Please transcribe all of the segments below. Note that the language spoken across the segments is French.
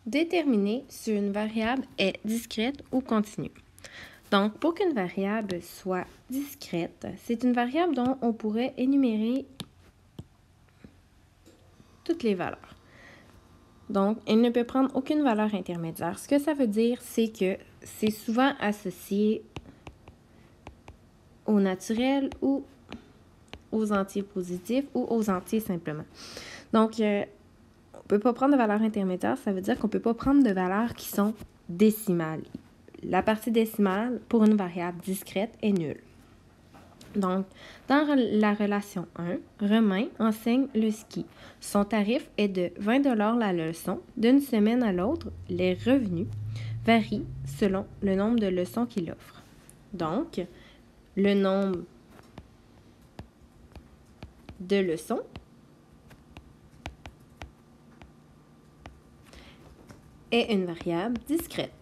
Déterminer si une variable est discrète ou continue. Donc, pour qu'une variable soit discrète, c'est une variable dont on pourrait énumérer toutes les valeurs. Donc, elle ne peut prendre aucune valeur intermédiaire. Ce que ça veut dire, c'est que c'est souvent associé au naturel ou aux entiers positifs ou aux entiers simplement. Donc, on ne peut pas prendre de valeurs intermédiaires, ça veut dire qu'on ne peut pas prendre de valeurs qui sont décimales. La partie décimale pour une variable discrète est nulle. Donc, dans la relation 1, Romain enseigne le ski. Son tarif est de 20 $ la leçon. D'une semaine à l'autre, les revenus varient selon le nombre de leçons qu'il offre. Donc, le nombre de leçons est une variable discrète.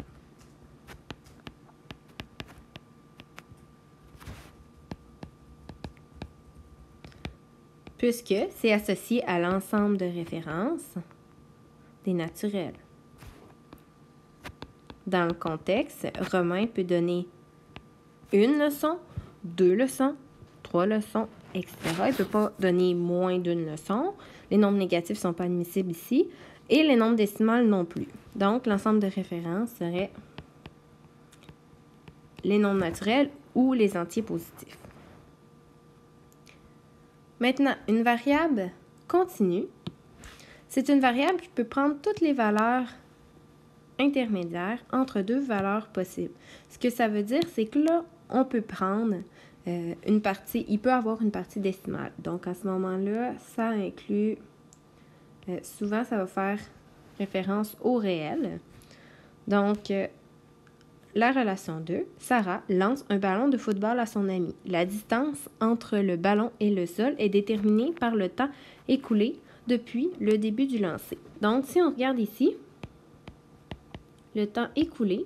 Puisque c'est associé à l'ensemble de références des naturels. Dans le contexte, Romain peut donner une leçon, 2 leçons, 3 leçons, etc. Il ne peut pas donner moins d'une leçon. Les nombres négatifs ne sont pas admissibles ici. Et les nombres décimales non plus. Donc, l'ensemble de références serait les nombres naturels ou les entiers positifs. Maintenant, une variable continue, c'est une variable qui peut prendre toutes les valeurs intermédiaires entre deux valeurs possibles. Ce que ça veut dire, c'est que là, on peut prendre une partie, il peut avoir une partie décimale. Donc, à ce moment-là, ça inclut, souvent, ça va faire référence au réel. Donc, la relation 2, Sarah lance un ballon de football à son ami. La distance entre le ballon et le sol est déterminée par le temps écoulé depuis le début du lancer. Donc, si on regarde ici, le temps écoulé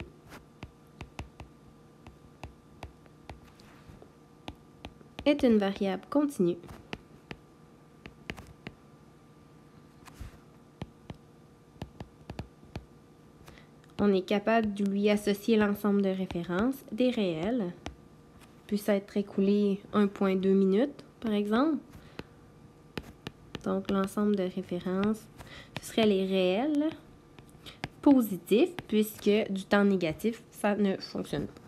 est une variable continue. On est capable de lui associer l'ensemble de références, des réels, puisse être écoulé 1,2 minutes, par exemple. Donc, l'ensemble de références, ce serait les réels positifs, puisque du temps négatif, ça ne fonctionne pas.